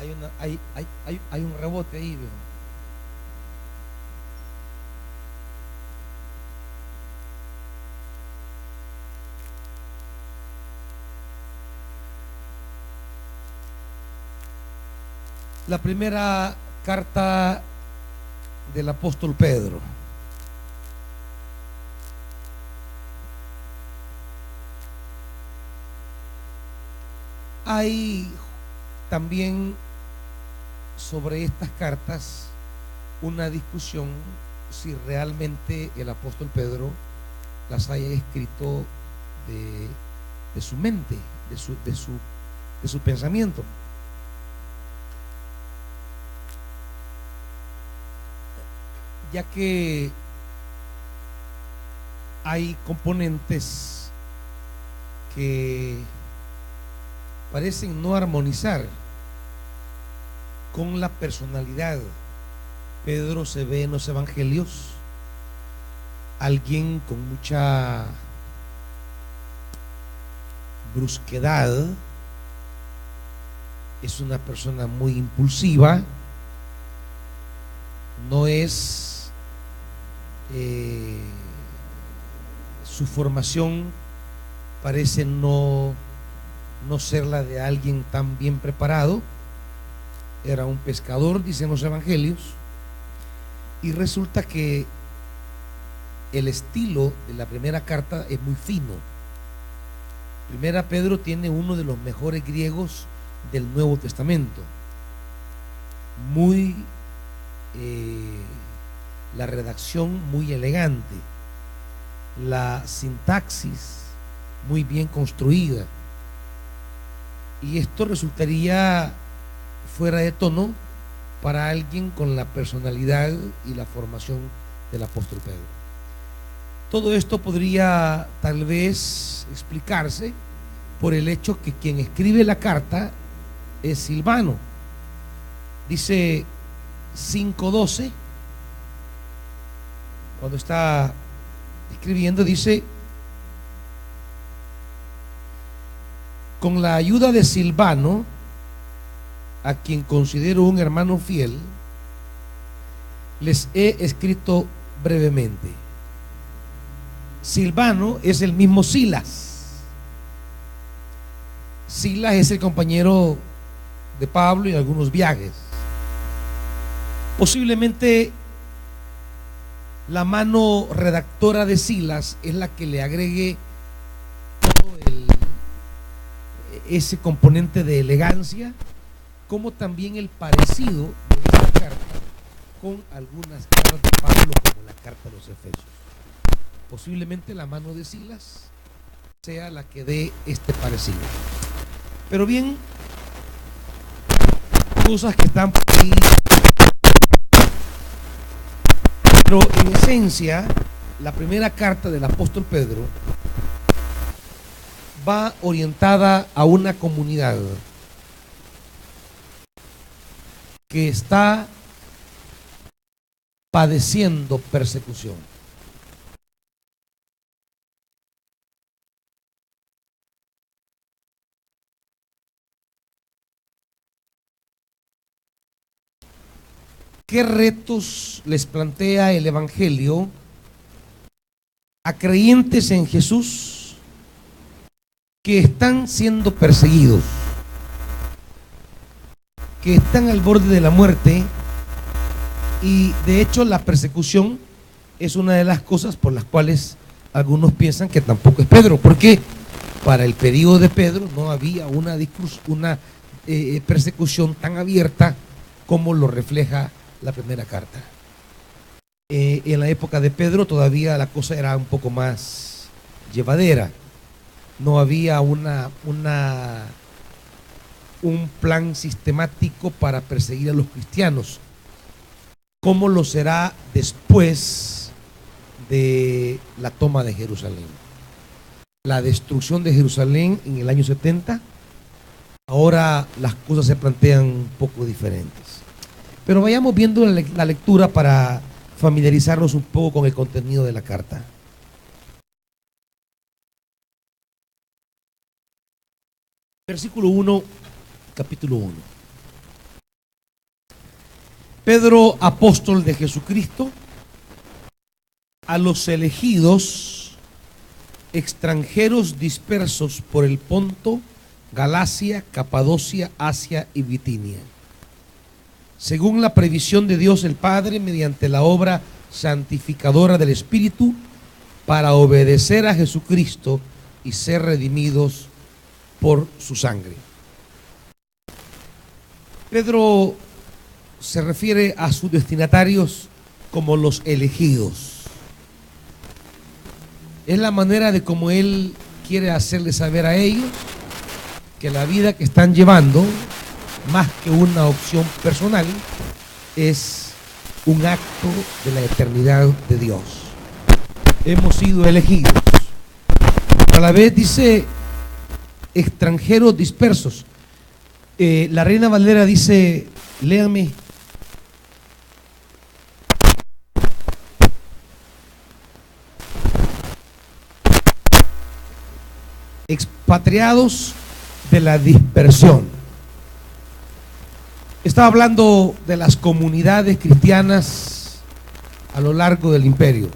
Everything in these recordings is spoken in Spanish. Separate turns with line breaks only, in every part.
Hay un rebote ahí, viejo. La primera carta del apóstol Pedro. Hay también sobre estas cartas una discusión si realmente el apóstol Pedro las haya escrito de su mente, de su pensamiento. Ya que hay componentes que parecen no armonizar con la personalidad. Pedro se ve en los evangelios alguien con mucha brusquedad, es una persona muy impulsiva, no es su formación parece no ser la de alguien tan bien preparado. Era un pescador, dicen los evangelios, y resulta que el estilo de la primera carta es muy fino. Primera Pedro tiene uno de los mejores griegos del Nuevo Testamento, muy la redacción muy elegante, la sintaxis muy bien construida, y esto resultaría fuera de tono para alguien con la personalidad y la formación del apóstol Pedro. Todo esto podría tal vez explicarse por el hecho que quien escribe la carta es Silvano. Dice 5:12, cuando está escribiendo, dice: con la ayuda de Silvano, a quien considero un hermano fiel, les he escrito brevemente. Silvano es el mismo Silas. Silas es el compañero de Pablo en algunos viajes. Posiblemente la mano redactora de Silas es la que le agregue todo ese componente de elegancia, como también el parecido de esta carta con algunas cartas de Pablo, como la carta a los Efesios. Posiblemente la mano de Silas sea la que dé este parecido. Pero bien, cosas que están por ahí. Pero en esencia, la primera carta del apóstol Pedro va orientada a una comunidad que está padeciendo persecución. ¿Qué retos les plantea el Evangelio a creyentes en Jesús que están siendo perseguidos, que están al borde de la muerte? Y de hecho la persecución es una de las cosas por las cuales algunos piensan que tampoco es Pedro, porque para el periodo de Pedro no había una persecución tan abierta como lo refleja la primera carta. En la época de Pedro todavía la cosa era un poco más llevadera, no había un plan sistemático para perseguir a los cristianos, como lo será después de la toma de Jerusalén, la destrucción de Jerusalén en el año 70. Ahora las cosas se plantean un poco diferentes, pero vayamos viendo la lectura para familiarizarnos un poco con el contenido de la carta. Versículo 1, capítulo 1. Pedro, apóstol de Jesucristo, a los elegidos, extranjeros dispersos por el Ponto, Galacia, Capadocia, Asia y Bitinia, según la previsión de Dios el Padre, mediante la obra santificadora del Espíritu, para obedecer a Jesucristo y ser redimidos por su sangre. Pedro se refiere a sus destinatarios como los elegidos. Es la manera de cómo él quiere hacerles saber a ellos que la vida que están llevando, más que una opción personal, es un acto de la eternidad de Dios. Hemos sido elegidos. A la vez dice extranjeros dispersos. La Reina Valera dice, léame. Expatriados de la dispersión. Estaba hablando de las comunidades cristianas a lo largo del imperio,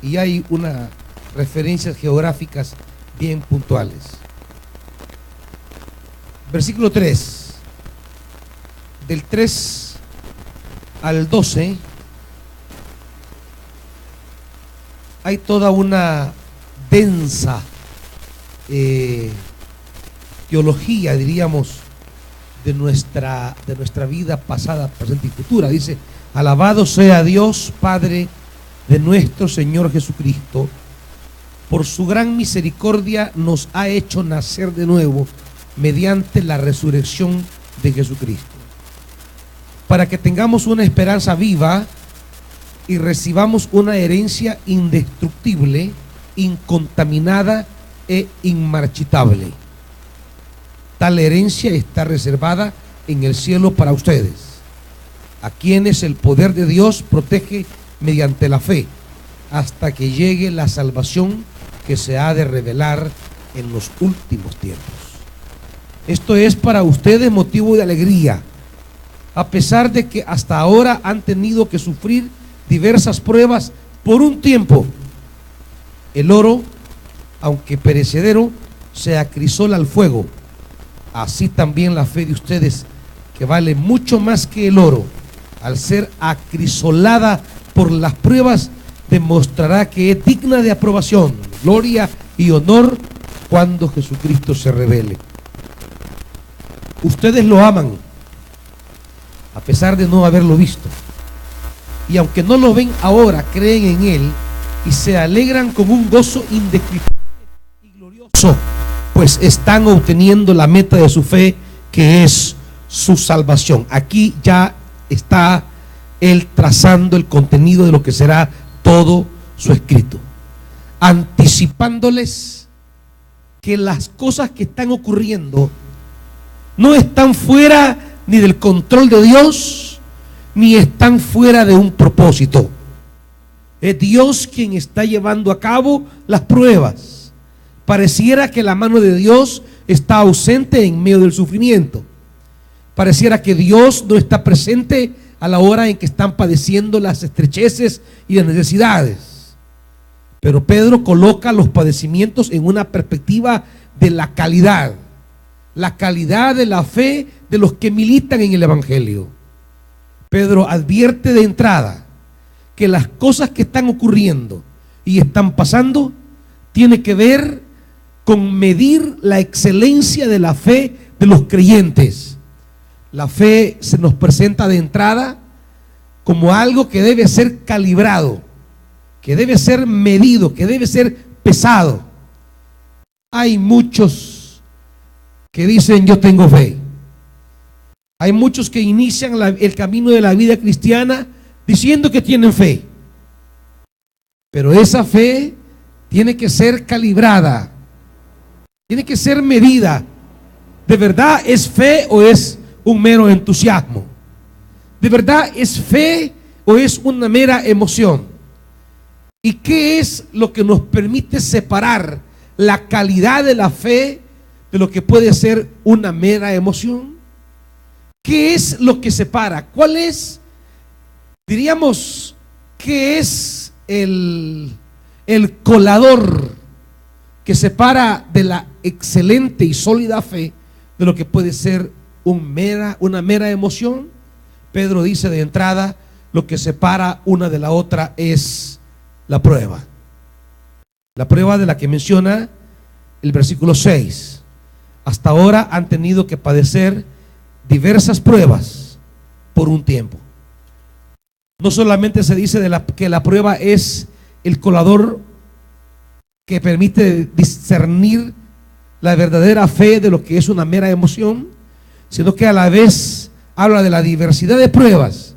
y hay unas referencias geográficas bien puntuales. Versículo 3, del 3 al 12, hay toda una densa teología, diríamos, de nuestra vida pasada, presente y futura. Dice: alabado sea Dios, Padre de nuestro Señor Jesucristo, por su gran misericordia nos ha hecho nacer de nuevo mediante la resurrección de Jesucristo, para que tengamos una esperanza viva y recibamos una herencia indestructible, incontaminada e inmarchitable. Tal herencia está reservada en el cielo para ustedes, a quienes el poder de Dios protege mediante la fe, hasta que llegue la salvación que se ha de revelar en los últimos tiempos. Esto es para ustedes motivo de alegría, a pesar de que hasta ahora han tenido que sufrir diversas pruebas por un tiempo. El oro, aunque perecedero, se acrisola al fuego. Así también la fe de ustedes, que vale mucho más que el oro, al ser acrisolada por las pruebas, demostrará que es digna de aprobación, gloria y honor cuando Jesucristo se revele. Ustedes lo aman, a pesar de no haberlo visto. Y aunque no lo ven ahora, creen en Él y se alegran con un gozo indescriptible y glorioso, pues están obteniendo la meta de su fe, que es su salvación. Aquí ya está él trazando el contenido de lo que será todo su escrito, anticipándoles que las cosas que están ocurriendo no están fuera ni del control de Dios, ni están fuera de un propósito. Es Dios quien está llevando a cabo las pruebas. Pareciera que la mano de Dios está ausente en medio del sufrimiento. Pareciera que Dios no está presente a la hora en que están padeciendo las estrecheces y las necesidades. Pero Pedro coloca los padecimientos en una perspectiva de la calidad de la fe de los que militan en el Evangelio. Pedro advierte de entrada que las cosas que están ocurriendo y están pasando tiene que ver con medir la excelencia de la fe de los creyentes. La fe se nos presenta de entrada como algo que debe ser calibrado, que debe ser medido, que debe ser pesado. Hay muchos que dicen: yo tengo fe. Hay muchos que inician el camino de la vida cristiana diciendo que tienen fe, pero esa fe tiene que ser calibrada, tiene que ser medida. ¿De verdad es fe o es un mero entusiasmo? ¿De verdad es fe o es una mera emoción? ¿Y qué es lo que nos permite separar la calidad de la fe de lo que puede ser una mera emoción? ¿Qué es lo que separa? ¿Cuál es Diríamos que es el colador que separa de la excelente y sólida fe de lo que puede ser una mera emoción. Pedro dice de entrada, lo que separa una de la otra es la prueba. La prueba de la que menciona el versículo 6. Hasta ahora han tenido que padecer diversas pruebas por un tiempo. No solamente se dice que la prueba es el colador que permite discernir la verdadera fe de lo que es una mera emoción, sino que a la vez habla de la diversidad de pruebas,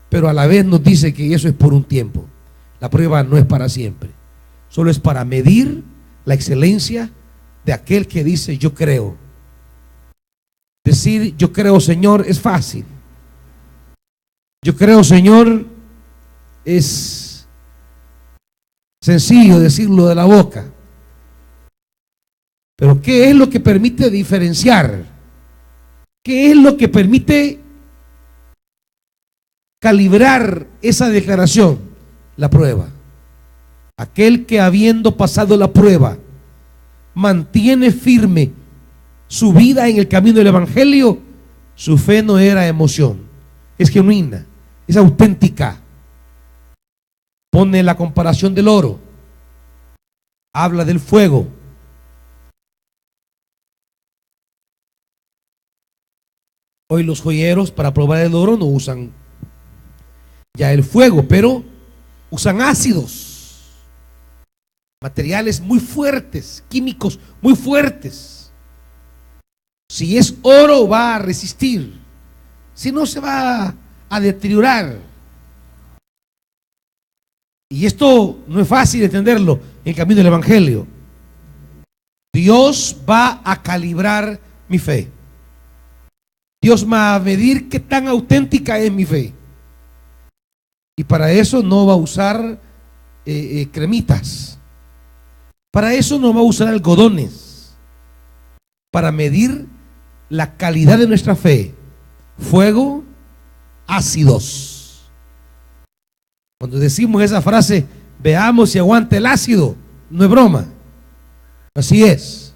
pero a la vez nos dice que eso es por un tiempo. La prueba no es para siempre, solo es para medir la excelencia de aquel que dice yo creo. Decir yo creo, Señor, es fácil. Yo creo, Señor, es sencillo decirlo de la boca. Pero ¿qué es lo que permite diferenciar? ¿Qué es lo que permite calibrar esa declaración? La prueba. Aquel que habiendo pasado la prueba mantiene firme su vida en el camino del Evangelio, su fe no era emoción, es genuina, es auténtica. Pone la comparación del oro, habla del fuego. Hoy los joyeros para probar el oro no usan ya el fuego, pero usan ácidos, materiales muy fuertes, químicos muy fuertes. Si es oro va a resistir, si no se va a deteriorar. Y esto no es fácil entenderlo en el camino del Evangelio. Dios va a calibrar mi fe. Dios va a medir qué tan auténtica es mi fe. Y para eso no va a usar cremitas. Para eso no va a usar algodones. Para medir la calidad de nuestra fe, fuego, ácidos. Cuando decimos esa frase, veamos si aguanta el ácido, no es broma. Así es.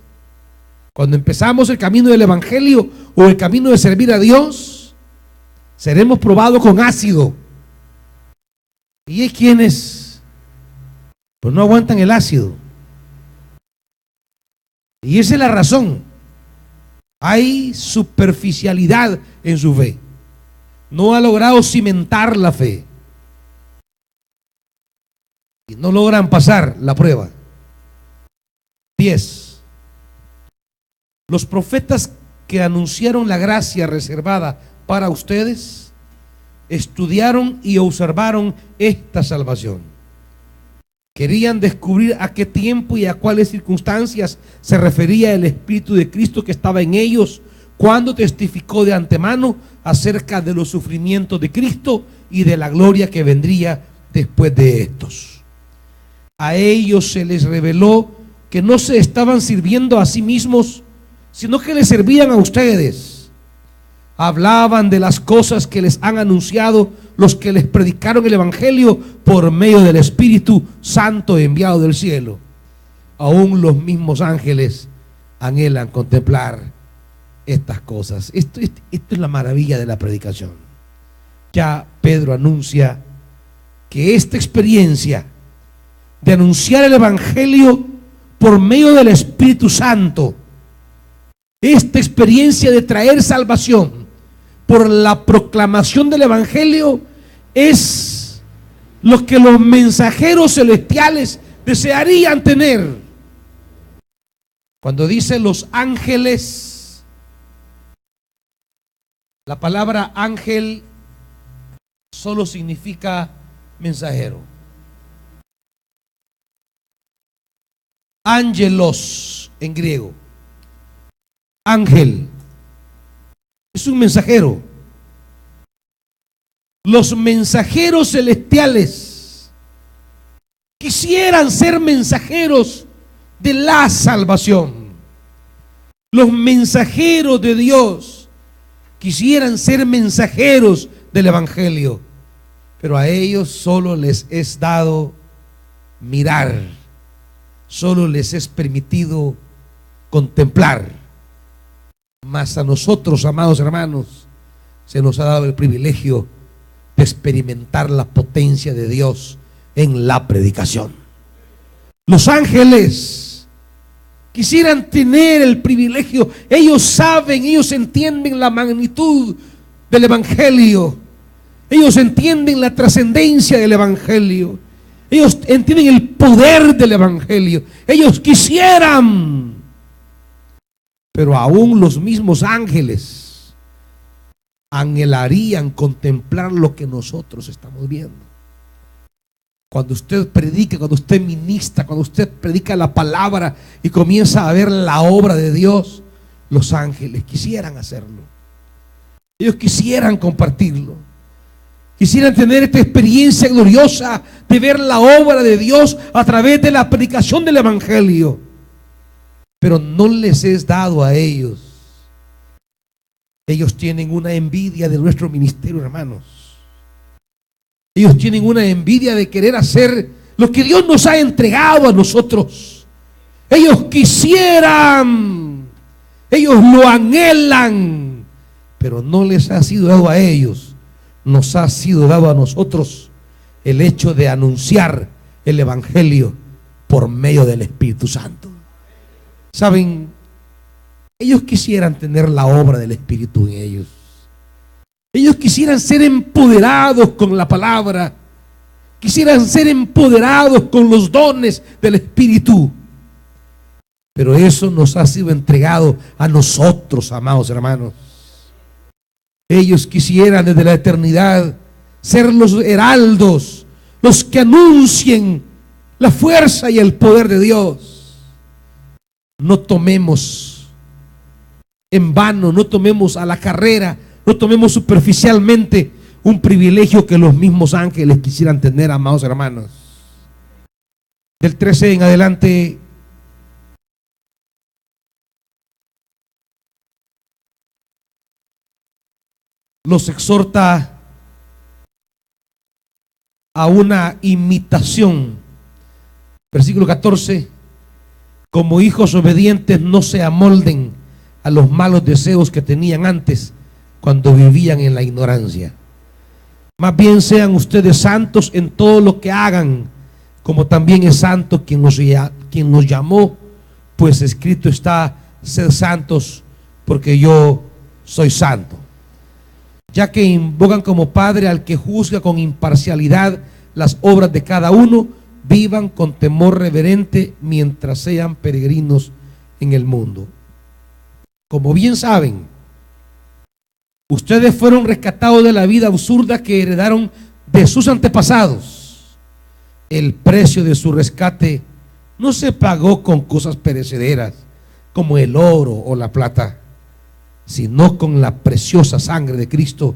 Cuando empezamos el camino del Evangelio o el camino de servir a Dios, seremos probados con ácido. Y hay quienes pues no aguantan el ácido. Y esa es la razón. Hay superficialidad en su fe. No ha logrado cimentar la fe. Y no logran pasar la prueba. 10. Los profetas que anunciaron la gracia reservada para ustedes estudiaron y observaron esta salvación. Querían descubrir a qué tiempo y a cuáles circunstancias se refería el Espíritu de Cristo que estaba en ellos cuando testificó de antemano acerca de los sufrimientos de Cristo y de la gloria que vendría después de estos. A ellos se les reveló que no se estaban sirviendo a sí mismos, sino que les servían a ustedes. Hablaban de las cosas que les han anunciado los que les predicaron el Evangelio por medio del Espíritu Santo enviado del cielo. Aún los mismos ángeles anhelan contemplar estas cosas. Esto es la maravilla de la predicación. Ya Pedro anuncia que esta experiencia de anunciar el Evangelio por medio del Espíritu Santo, esta experiencia de traer salvación por la proclamación del Evangelio, es lo que los mensajeros celestiales desearían tener. Cuando dice los ángeles, la palabra ángel solo significa mensajero. Ángelos en griego. Ángel es un mensajero. Los mensajeros celestiales quisieran ser mensajeros de la salvación. Los mensajeros de Dios quisieran ser mensajeros del Evangelio. pero a ellos solo les es dado mirar, solo les es permitido contemplar. Mas a nosotros, amados hermanos, se nos ha dado el privilegio de experimentar la potencia de Dios en la predicación. Los ángeles quisieran tener el privilegio. Ellos saben, ellos entienden la magnitud del evangelio. Ellos entienden la trascendencia del evangelio. Ellos entienden el poder del evangelio. Ellos quisieran, pero aún los mismos ángeles anhelarían contemplar lo que nosotros estamos viendo. Cuando usted predica, cuando usted ministra, cuando usted predica la palabra y comienza a ver la obra de Dios, los ángeles quisieran hacerlo. Ellos quisieran compartirlo. Quisieran tener esta experiencia gloriosa de ver la obra de Dios a través de la predicación del evangelio. Pero no les es dado a ellos. Ellos tienen una envidia de nuestro ministerio, hermanos. Ellos tienen una envidia de querer hacer lo que Dios nos ha entregado a nosotros. Ellos quisieran, ellos lo anhelan, pero no les ha sido dado a ellos. Nos ha sido dado a nosotros el hecho de anunciar el evangelio por medio del Espíritu Santo. Saben, ellos quisieran tener la obra del Espíritu en ellos. Ellos quisieran ser empoderados con la palabra. Quisieran ser empoderados con los dones del Espíritu. Pero eso nos ha sido entregado a nosotros, amados hermanos. Ellos quisieran desde la eternidad ser los heraldos, los que anuncien la fuerza y el poder de Dios. No tomemos en vano, no tomemos a la carrera, no tomemos superficialmente un privilegio que los mismos ángeles quisieran tener, amados hermanos. Del 13 en adelante, los exhorta a una imitación. Versículo 14: como hijos obedientes, no se amolden a los malos deseos que tenían antes, cuando vivían en la ignorancia. Más bien sean ustedes santos en todo lo que hagan, como también es santo quien nos llamó, pues escrito está: sed santos, porque yo soy santo. Ya que invocan como Padre al que juzga con imparcialidad las obras de cada uno, vivan con temor reverente mientras sean peregrinos en el mundo. Como bien saben, ustedes fueron rescatados de la vida absurda que heredaron de sus antepasados. El precio de su rescate no se pagó con cosas perecederas como el oro o la plata, sino con la preciosa sangre de Cristo,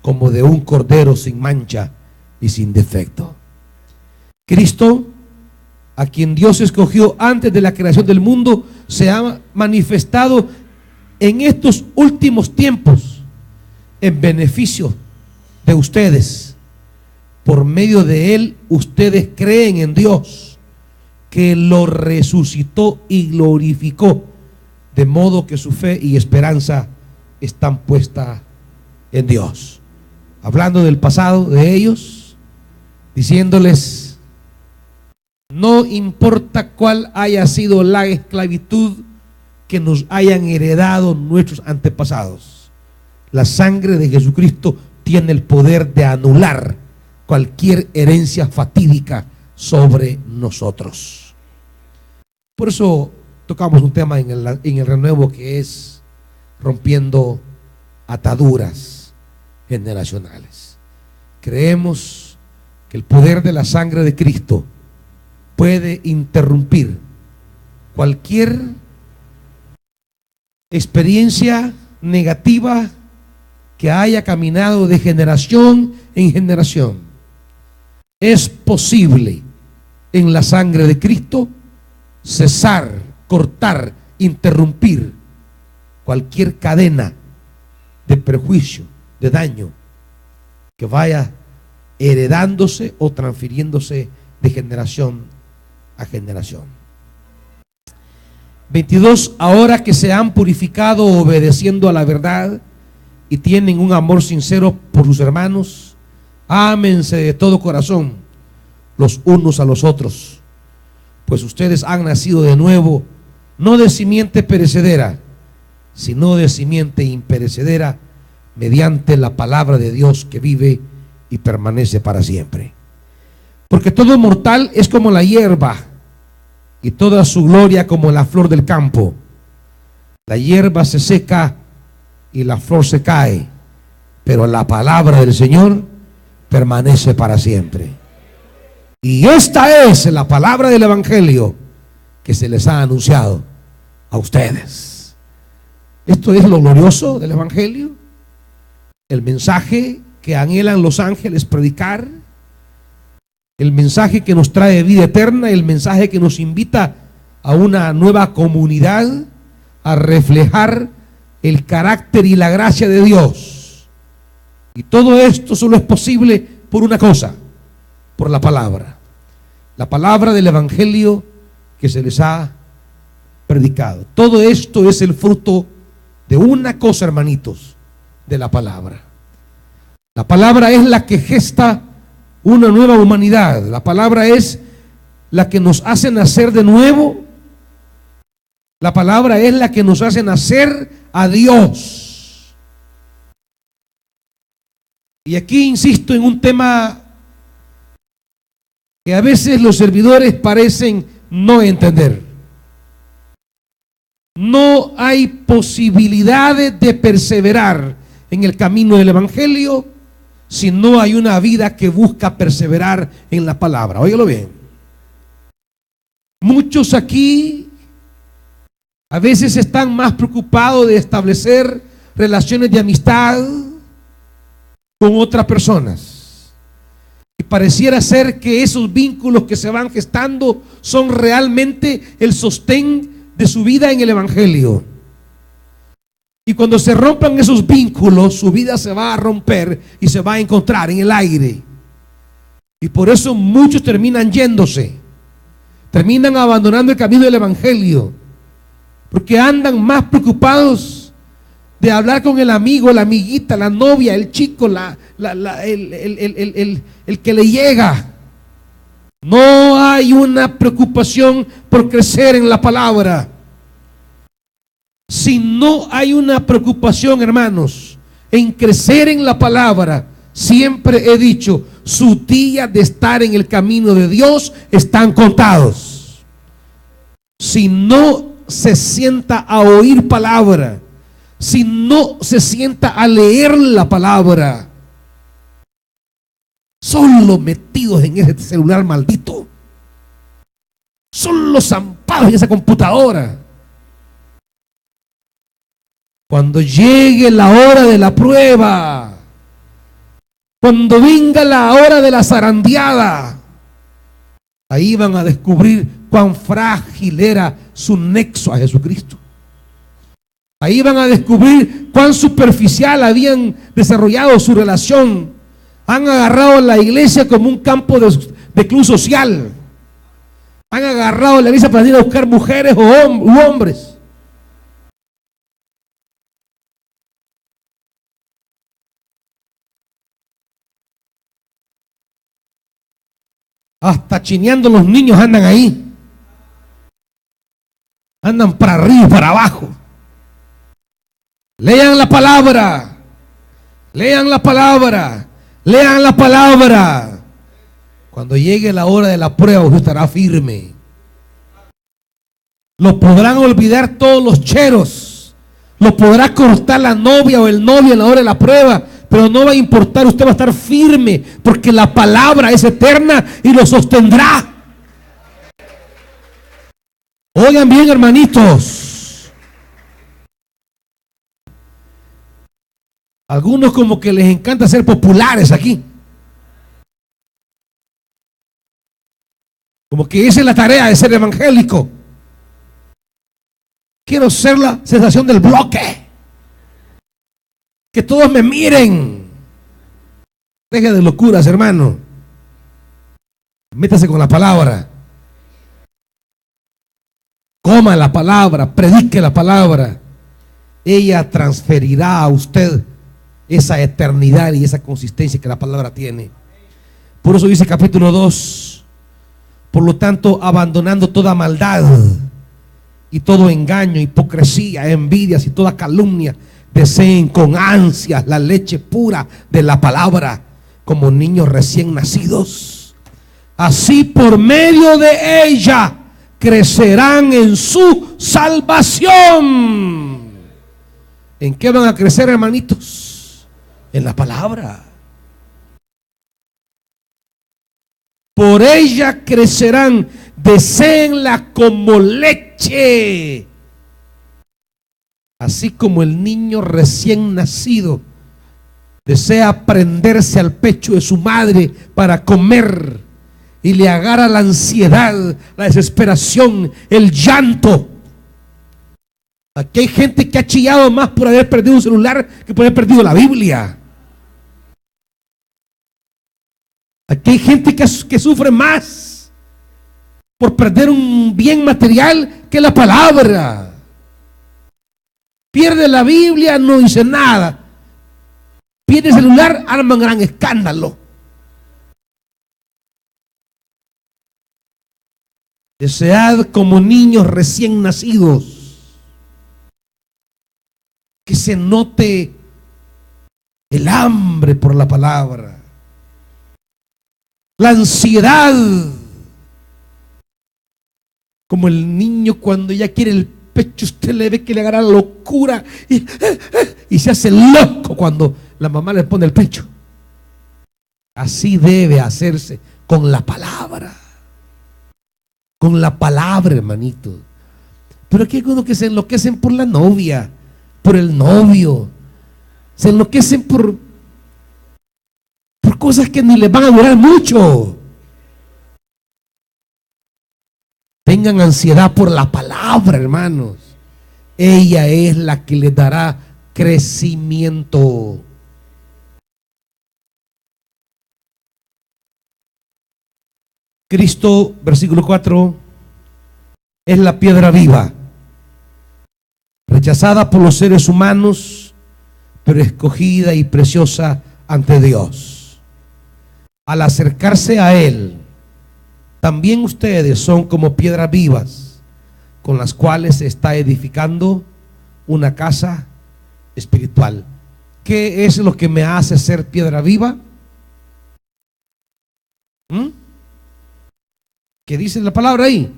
como de un cordero sin mancha y sin defecto. Cristo, a quien Dios escogió antes de la creación del mundo, se ha manifestado en estos últimos tiempos en beneficio de ustedes. Por medio de él, ustedes creen en Dios, que lo resucitó y glorificó, de modo que su fe y esperanza están puestas en Dios. Hablando del pasado de ellos, diciéndoles: no importa cuál haya sido la esclavitud que nos hayan heredado nuestros antepasados, la sangre de Jesucristo tiene el poder de anular cualquier herencia fatídica sobre nosotros. Por eso tocamos un tema en el renuevo, que es rompiendo ataduras generacionales. Creemos que el poder de la sangre de Cristo puede interrumpir cualquier experiencia negativa que haya caminado de generación en generación. Es posible en la sangre de Cristo cesar, cortar, interrumpir cualquier cadena de perjuicio, de daño que vaya heredándose o transfiriéndose de generación a generación. 22. Ahora que se han purificado obedeciendo a la verdad y tienen un amor sincero por sus hermanos, ámense de todo corazón los unos a los otros, pues ustedes han nacido de nuevo, no de simiente perecedera, sino de simiente imperecedera, mediante la palabra de Dios que vive y permanece para siempre. Porque todo mortal es como la hierba, y toda su gloria como la flor del campo. La hierba se seca y la flor se cae, pero la palabra del Señor permanece para siempre. Y esta es la palabra del Evangelio que se les ha anunciado a ustedes. Esto es lo glorioso del Evangelio, el mensaje que anhelan los ángeles predicar, el mensaje que nos trae vida eterna, el mensaje que nos invita a una nueva comunidad, a reflejar el carácter y la gracia de Dios. Y todo esto solo es posible por una cosa, por la palabra del Evangelio que se les ha predicado. Todo esto es el fruto de una cosa, hermanitos, de la palabra. La palabra es la que gesta una nueva humanidad. La palabra es la que nos hace nacer de nuevo. La palabra es la que nos hace nacer a Dios. Y aquí insisto en un tema que a veces los servidores parecen no entender. No hay posibilidades de perseverar en el camino del Evangelio si no hay una vida que busca perseverar en la palabra. Óigalo bien. Muchos aquí a veces están más preocupados de establecer relaciones de amistad con otras personas. Y pareciera ser que esos vínculos que se van gestando son realmente el sostén de su vida en el Evangelio. Y cuando se rompan esos vínculos, su vida se va a romper y se va a encontrar en el aire. Y por eso muchos terminan yéndose, terminan abandonando el camino del Evangelio, porque andan más preocupados de hablar con el amigo, la amiguita, la novia, el chico, el que le llega. No hay una preocupación por crecer en la palabra. Si no hay una preocupación, hermanos, en crecer en la palabra, siempre he dicho, sus días de estar en el camino de Dios están contados. Si no se sienta a oír palabra, si no se sienta a leer la palabra, solo metidos en ese celular maldito, solo zampados en esa computadora. Cuando llegue la hora de la prueba, cuando venga la hora de la zarandeada, ahí van a descubrir cuán frágil era su nexo a Jesucristo. Ahí van a descubrir cuán superficial habían desarrollado su relación. Han agarrado a la iglesia como un campo de club social. Han agarrado a la iglesia para ir a buscar mujeres u hombres. Hasta chineando los niños andan ahí. Andan para arriba y para abajo. Lean la palabra. Lean la palabra. Lean la palabra. Cuando llegue la hora de la prueba, usted estará firme. Lo podrán olvidar todos los cheros. Lo podrá cortar la novia o el novio en la hora de la prueba. Pero no va a importar, usted va a estar firme, porque la palabra es eterna y lo sostendrá. Oigan bien, hermanitos. Algunos como que les encanta ser populares aquí. Como que esa es la tarea de ser evangélico. Quiero ser la sensación del bloque. Que todos me miren. Deje de locuras, hermano. Métase con la palabra. Coma la palabra, predique la palabra. Ella transferirá a usted esa eternidad y esa consistencia que la palabra tiene. Por eso dice capítulo 2: por lo tanto, abandonando toda maldad y todo engaño, hipocresía, envidias y toda calumnia, deseen con ansias la leche pura de la palabra, como niños recién nacidos. Así, por medio de ella crecerán en su salvación. ¿En qué van a crecer, hermanitos? En la palabra. Por ella crecerán, deséenla como leche. Así como el niño recién nacido desea prenderse al pecho de su madre para comer y le agarra la ansiedad, la desesperación, el llanto. Aquí hay gente que ha chillado más por haber perdido un celular que por haber perdido la Biblia. Aquí hay gente que sufre más por perder un bien material que la palabra. Pierde la Biblia, no dice nada. Pierde el celular, arma un gran escándalo. Desead como niños recién nacidos, que se note el hambre por la palabra, la ansiedad, como el niño cuando ya quiere el pecho, usted le ve que le agarra la locura y se hace loco cuando la mamá le pone el pecho. Así debe hacerse con la palabra. Con la palabra, hermanito. Pero aquí hay algunos que se enloquecen por la novia, por el novio. Se enloquecen por cosas que ni les van a durar mucho. Tengan ansiedad por la palabra, hermanos. Ella es la que les dará crecimiento. Cristo, versículo 4, es la piedra viva, rechazada por los seres humanos, pero escogida y preciosa ante Dios. Al acercarse a Él, también ustedes son como piedras vivas, con las cuales se está edificando una casa espiritual. ¿Qué es lo que me hace ser piedra viva? ¿Qué dice la palabra ahí?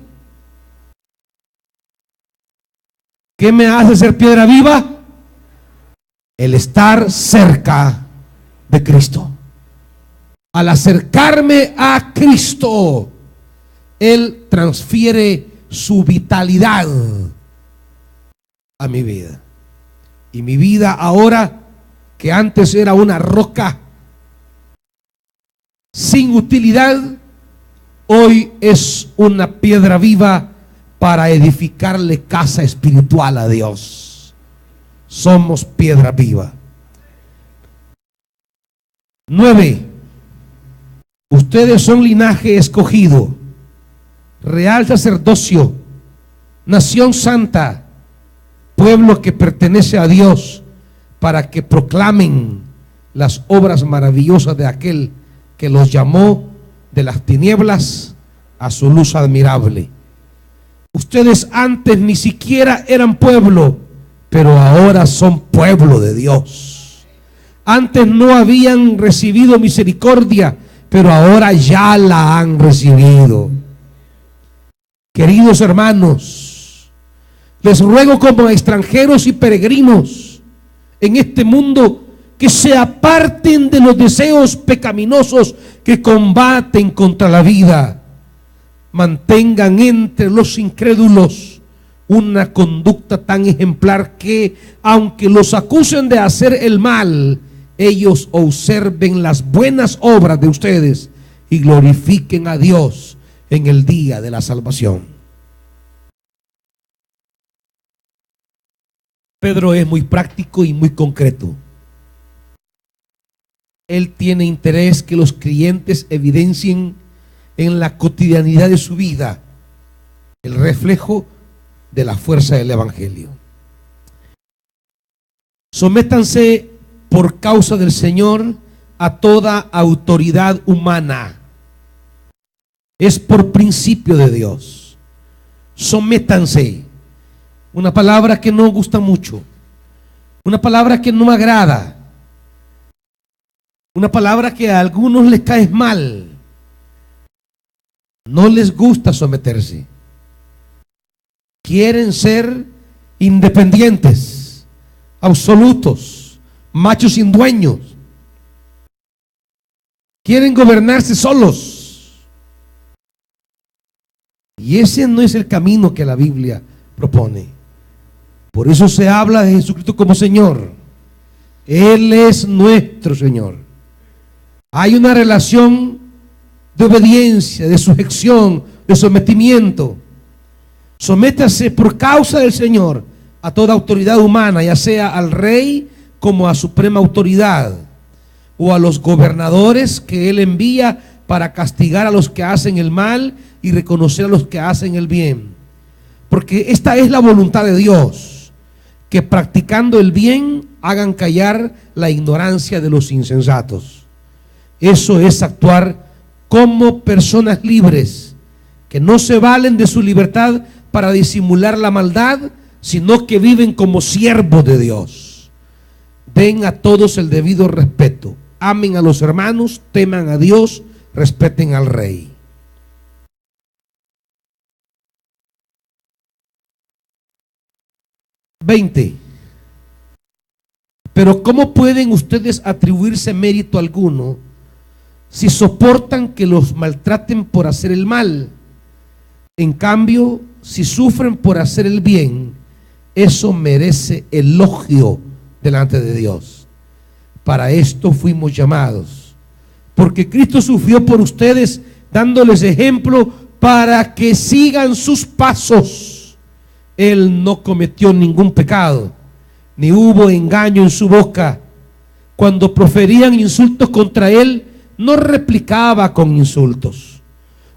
¿Qué me hace ser piedra viva? El estar cerca de Cristo. Al acercarme a Cristo, Él transfiere su vitalidad a mi vida. Y mi vida ahora, que antes era una roca sin utilidad, hoy es una piedra viva para edificarle casa espiritual a Dios. Somos piedra viva. 9. Ustedes son linaje escogido, real sacerdocio, nación santa, pueblo que pertenece a Dios, para que proclamen las obras maravillosas de aquel que los llamó de las tinieblas a su luz admirable. Ustedes antes ni siquiera eran pueblo, pero ahora son pueblo de Dios. Antes no habían recibido misericordia, pero ahora ya la han recibido. Queridos hermanos, les ruego como extranjeros y peregrinos en este mundo, que se aparten de los deseos pecaminosos que combaten contra la vida. Mantengan entre los incrédulos una conducta tan ejemplar que, aunque los acusen de hacer el mal, ellos observen las buenas obras de ustedes y glorifiquen a Dios en el día de la salvación. Pedro es muy práctico y muy concreto. Él tiene interés que los creyentes evidencien en la cotidianidad de su vida el reflejo de la fuerza del Evangelio. Sométanse por causa del Señor a toda autoridad humana. Es por principio de Dios. Sométanse. Una palabra que no gusta mucho. Una palabra que no agrada. Una palabra que a algunos les cae mal. No les gusta someterse. Quieren ser independientes, absolutos, machos sin dueños. Quieren gobernarse solos. Y ese no es el camino que la Biblia propone. Por eso se habla de Jesucristo como Señor. Él es nuestro Señor. Hay una relación de obediencia, de sujeción, de sometimiento. Sométase por causa del Señor a toda autoridad humana, ya sea al rey como a suprema autoridad, o a los gobernadores que Él envía para castigar a los que hacen el mal y reconocer a los que hacen el bien. Porque esta es la voluntad de Dios, que practicando el bien hagan callar la ignorancia de los insensatos. Eso es actuar como personas libres, que no se valen de su libertad para disimular la maldad, sino que viven como siervos de Dios. Den a todos el debido respeto, amen a los hermanos, teman a Dios, respeten al rey. Pero ¿cómo pueden ustedes atribuirse mérito alguno si soportan que los maltraten por hacer el mal? En cambio, si sufren por hacer el bien, eso merece elogio delante de Dios. Para esto fuimos llamados, porque Cristo sufrió por ustedes, dándoles ejemplo para que sigan sus pasos. Él no cometió ningún pecado, ni hubo engaño en su boca. Cuando proferían insultos contra él, no replicaba con insultos.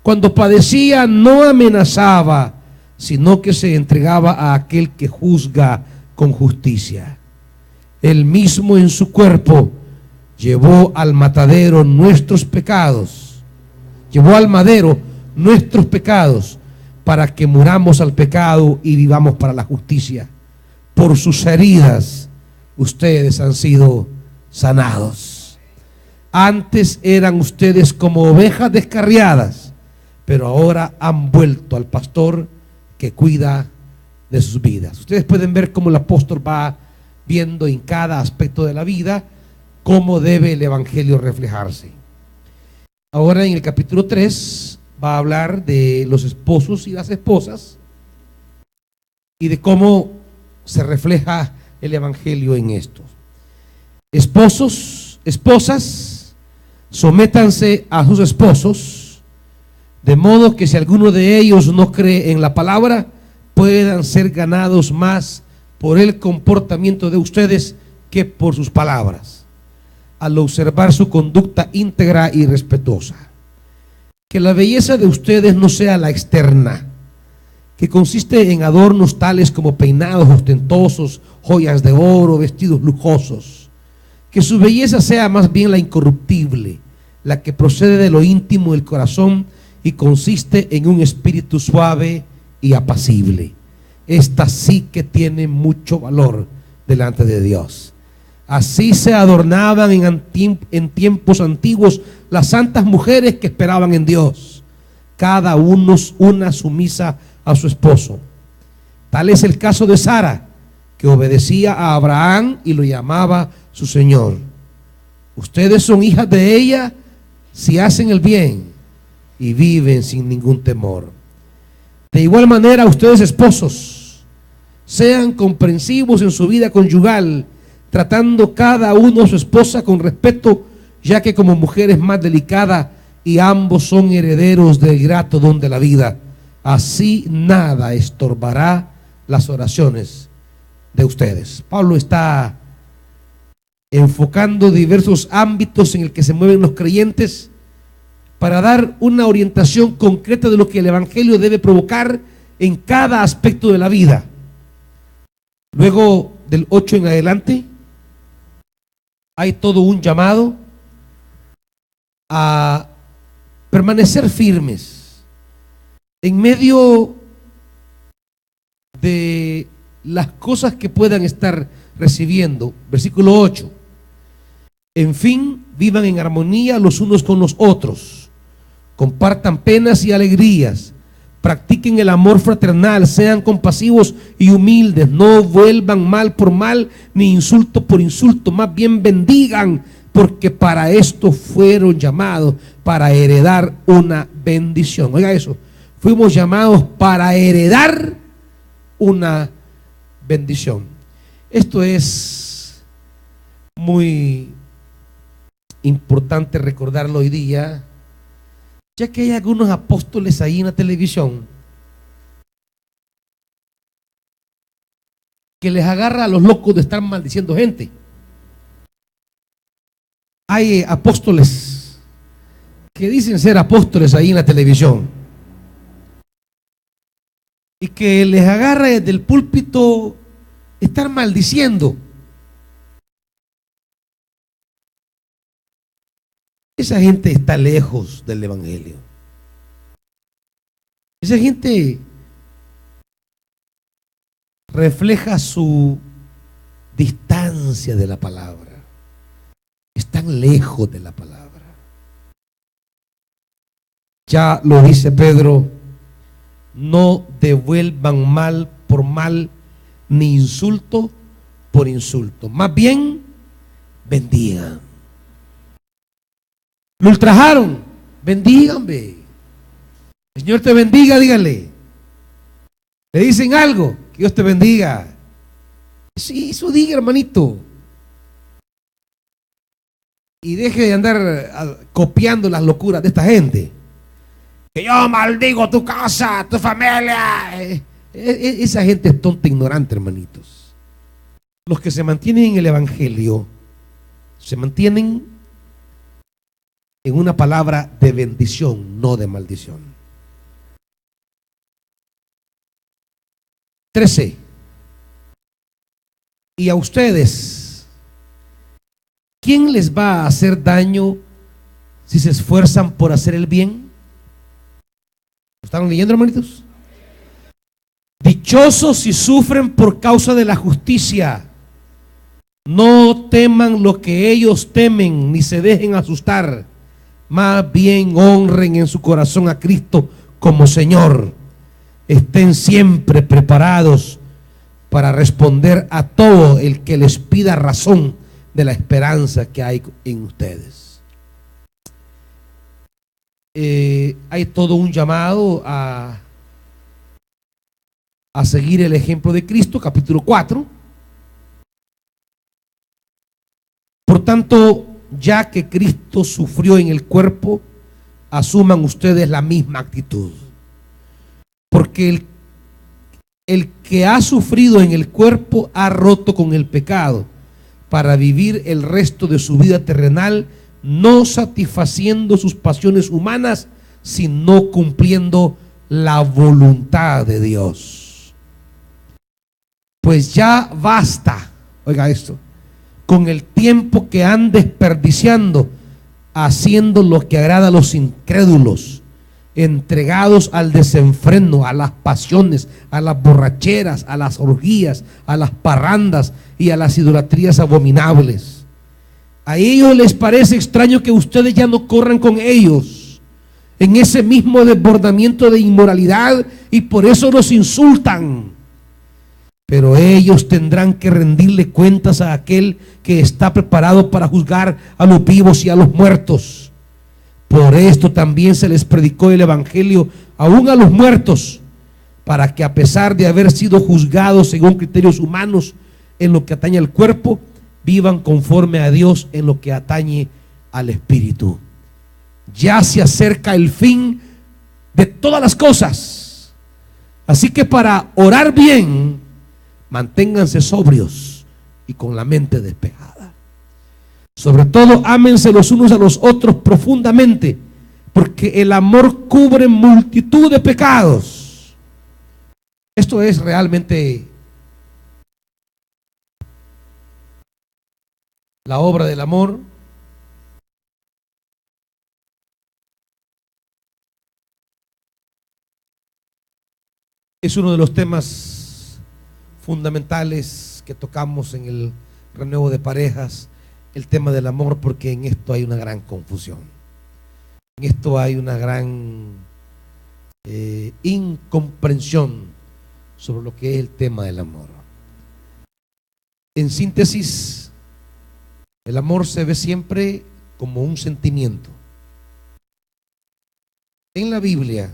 Cuando padecía, no amenazaba, sino que se entregaba a aquel que juzga con justicia. Él mismo en su cuerpo llevó al matadero nuestros pecados. Llevó al madero nuestros pecados para que muramos al pecado y vivamos para la justicia. Por sus heridas ustedes han sido sanados. Antes eran ustedes como ovejas descarriadas, pero ahora han vuelto al pastor que cuida de sus vidas. Ustedes pueden ver cómo el apóstol va viendo en cada aspecto de la vida cómo debe el evangelio reflejarse. Ahora en el capítulo 3 va a hablar de los esposos y las esposas y de cómo se refleja el evangelio en esto. Esposos, esposas, sométanse a sus esposos, de modo que si alguno de ellos no cree en la palabra, puedan ser ganados más por el comportamiento de ustedes que por sus palabras, al observar su conducta íntegra y respetuosa. Que la belleza de ustedes no sea la externa, que consiste en adornos tales como peinados ostentosos, joyas de oro, vestidos lujosos. Que su belleza sea más bien la incorruptible, la que procede de lo íntimo del corazón y consiste en un espíritu suave y apacible. Esta sí que tiene mucho valor delante de Dios. Así se adornaban en tiempos antiguos las santas mujeres que esperaban en Dios, cada una sumisa a su esposo. Tal es el caso de Sara, que obedecía a Abraham y lo llamaba su Señor. Ustedes son hijas de ella si hacen el bien y viven sin ningún temor. De igual manera, ustedes esposos, sean comprensivos en su vida conyugal, tratando cada uno a su esposa con respeto, ya que como mujer es más delicada y ambos son herederos del grato don de la vida. Así nada estorbará las oraciones de ustedes. Pablo está enfocando diversos ámbitos en el que se mueven los creyentes para dar una orientación concreta de lo que el Evangelio debe provocar en cada aspecto de la vida. Luego del 8 en adelante hay todo un llamado a permanecer firmes en medio de las cosas que puedan estar recibiendo. Versículo 8: en fin, vivan en armonía los unos con los otros, compartan penas y alegrías, practiquen el amor fraternal, sean compasivos y humildes, no vuelvan mal por mal ni insulto por insulto, más bien bendigan, porque para esto fueron llamados, para heredar una bendición. Oiga eso, fuimos llamados para heredar una bendición. Esto es muy importante recordarlo hoy día, ya que hay algunos apóstoles ahí en la televisión que les agarra a los locos de estar maldiciendo gente. Hay apóstoles que dicen ser apóstoles ahí en la televisión y que les agarra desde el púlpito estar maldiciendo. Esa gente está lejos del Evangelio. Esa gente refleja su distancia de la palabra. Están lejos de la palabra. Ya lo dice Pedro: no devuelvan mal por mal, ni insulto por insulto. Más bien, bendigan. Lo ultrajaron, bendíganme. El Señor te bendiga, díganle. Le dicen algo, que Dios te bendiga. Sí, eso diga, hermanito. Y deje de andar copiando las locuras de esta gente. Que yo maldigo tu casa, tu familia. Esa gente es tonta, ignorante, hermanitos. Los que se mantienen en el Evangelio se mantienen en una palabra de bendición, no de maldición. 13. Y a ustedes, ¿quién les va a hacer daño si se esfuerzan por hacer el bien? ¿Están leyendo, hermanitos? Dichosos si sufren por causa de la justicia. No teman lo que ellos temen, ni se dejen asustar. Más bien honren en su corazón a Cristo como Señor. Estén siempre preparados para responder a todo el que les pida razón de la esperanza que hay en ustedes. Hay todo un llamado a seguir el ejemplo de Cristo, capítulo 4. Por tanto, ya que Cristo sufrió en el cuerpo, asuman ustedes la misma actitud. Porque el que ha sufrido en el cuerpo ha roto con el pecado para vivir el resto de su vida terrenal, no satisfaciendo sus pasiones humanas, sino cumpliendo la voluntad de Dios. Pues ya basta, oiga esto, con el tiempo que han desperdiciando haciendo lo que agrada a los incrédulos, entregados al desenfreno, a las pasiones, a las borracheras, a las orgías, a las parrandas y a las idolatrías abominables. A ellos les parece extraño que ustedes ya no corran con ellos en ese mismo desbordamiento de inmoralidad y por eso los insultan. Pero ellos tendrán que rendirle cuentas a aquel que está preparado para juzgar a los vivos y a los muertos. Por esto también se les predicó el Evangelio aún a los muertos, para que a pesar de haber sido juzgados según criterios humanos en lo que atañe al cuerpo, vivan conforme a Dios en lo que atañe al espíritu. Ya se acerca el fin de todas las cosas, así que para orar bien, manténganse sobrios y con la mente despejada. Sobre todo, ámense los unos a los otros profundamente, porque el amor cubre multitud de pecados. Esto es realmente la obra del amor. Es uno de los temas fundamentales que tocamos en el renuevo de parejas, el tema del amor, porque en esto hay una gran confusión. En esto hay una gran incomprensión sobre lo que es el tema del amor. En síntesis, el amor se ve siempre como un sentimiento. En la Biblia,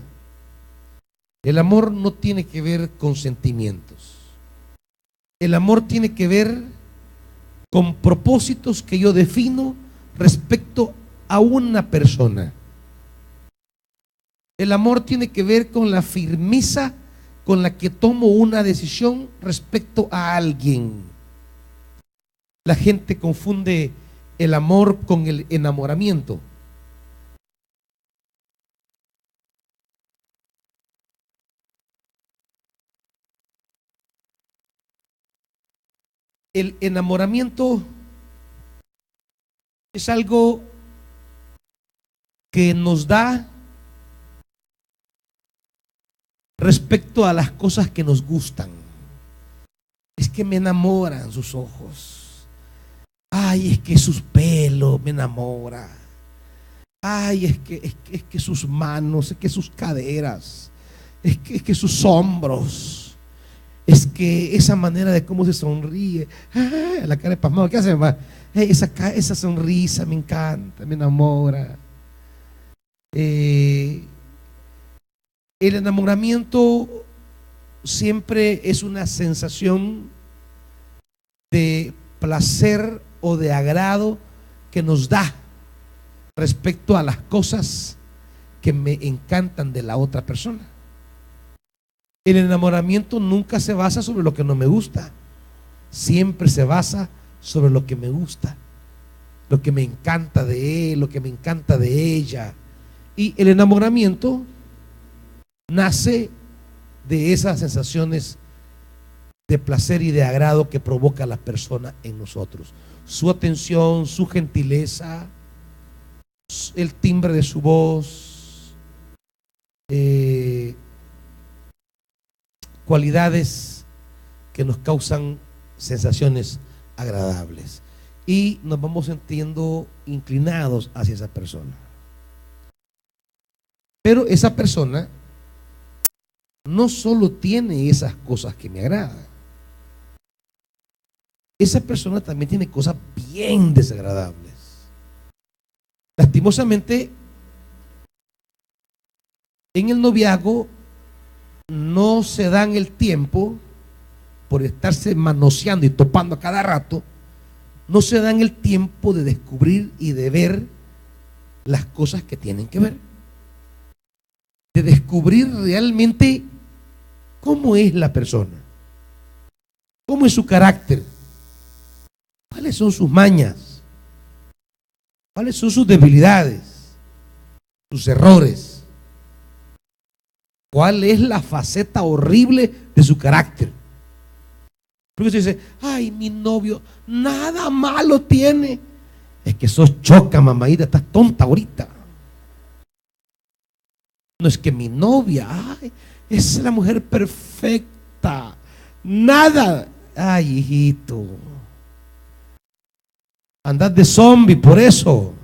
el amor no tiene que ver con sentimientos. El amor tiene que ver con propósitos que yo defino respecto a una persona. El amor tiene que ver con la firmeza con la que tomo una decisión respecto a alguien. La gente confunde el amor con el enamoramiento. El enamoramiento es algo que nos da respecto a las cosas que nos gustan. Es que me enamoran sus ojos. Ay, es que sus pelos me enamora. Ay, es que sus manos, es que sus caderas, es que sus hombros. Es que esa manera de cómo se sonríe, la cara de pasmado, ¿qué hace? Esa sonrisa me encanta, me enamora. El enamoramiento siempre es una sensación de placer o de agrado que nos da respecto a las cosas que me encantan de la otra persona. El enamoramiento nunca se basa sobre lo que no me gusta, siempre se basa sobre lo que me gusta, lo que me encanta de él, lo que me encanta de ella. Y el enamoramiento nace de esas sensaciones de placer y de agrado que provoca la persona en nosotros. Su atención, su gentileza, el timbre de su voz, cualidades que nos causan sensaciones agradables y nos vamos sintiendo inclinados hacia esa persona. Pero esa persona no solo tiene esas cosas que me agradan, esa persona también tiene cosas bien desagradables. Lastimosamente, en el noviazgo no se dan el tiempo, por estarse manoseando y topando a cada rato, no se dan el tiempo de descubrir y de ver las cosas que tienen que ver, de descubrir realmente cómo es la persona, cómo es su carácter, cuáles son sus mañas, cuáles son sus debilidades, sus errores. ¿Cuál es la faceta horrible de su carácter? Porque se dice, ay, mi novio nada malo tiene. Es que sos choca, mamadita, estás tonta ahorita. No es que mi novia, ay, es la mujer perfecta. Nada. Ay, hijito. Andás de zombie por eso.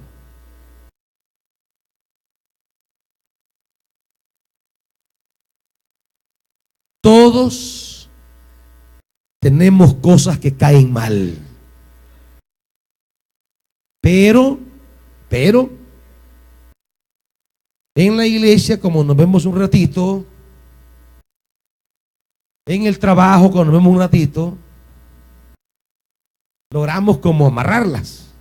Todos tenemos cosas que caen mal. Pero, en la iglesia, como nos vemos un ratito, en el trabajo, cuando nos vemos un ratito, logramos como amarrarlas.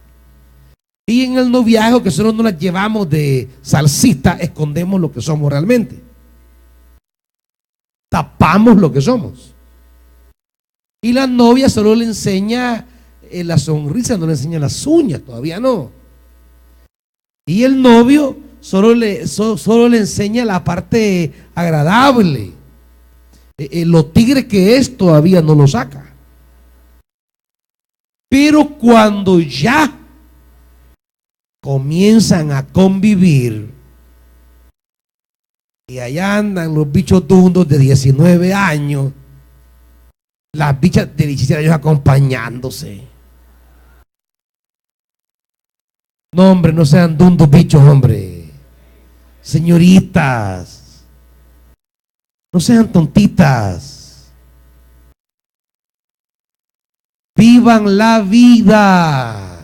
Y en el noviazgo, que solo nos las llevamos de salsita, escondemos lo que somos realmente. Tapamos lo que somos. Y la novia solo le enseña la sonrisa, no le enseña las uñas, todavía no. Y el novio solo le enseña la parte agradable. Lo tigre que es todavía no lo saca. Pero cuando ya comienzan a convivir y allá andan los bichos dundos de 19 años, las bichas de 17 años acompañándose. No, hombre, no sean dundos bichos, hombre. Señoritas, no sean tontitas. Vivan la vida.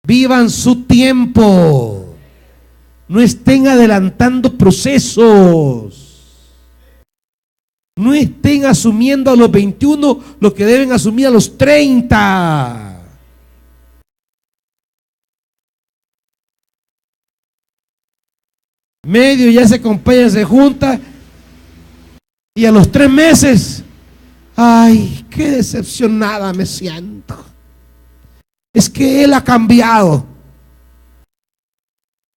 Vivan su tiempo. No estén adelantando procesos. No estén asumiendo a los 21 lo que deben asumir a los 30. Medio ya se acompaña, se junta y a los 3 meses, ay, qué decepcionada me siento. Es que él ha cambiado.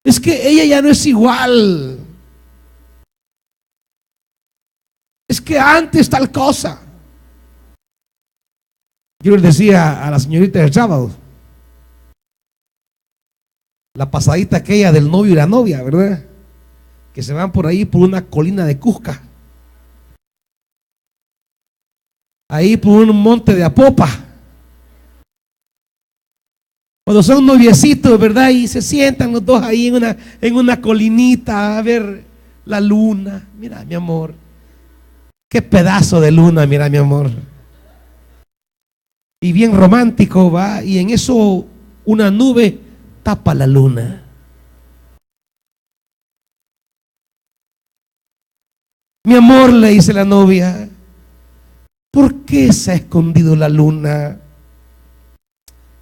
Es que ella ya no es igual. Es que antes tal cosa. Yo les decía a la señorita del sábado, la pasadita aquella del novio y la novia, ¿verdad? Que se van por ahí por una colina de Cusca, ahí por un monte de Apopa, cuando son noviecitos, ¿verdad? Y se sientan los dos ahí en una colinita a ver la luna. Mira, mi amor, qué pedazo de luna, mira, mi amor. Y bien romántico, va, y en eso una nube tapa la luna. Mi amor, le dice la novia, ¿por qué se ha escondido la luna?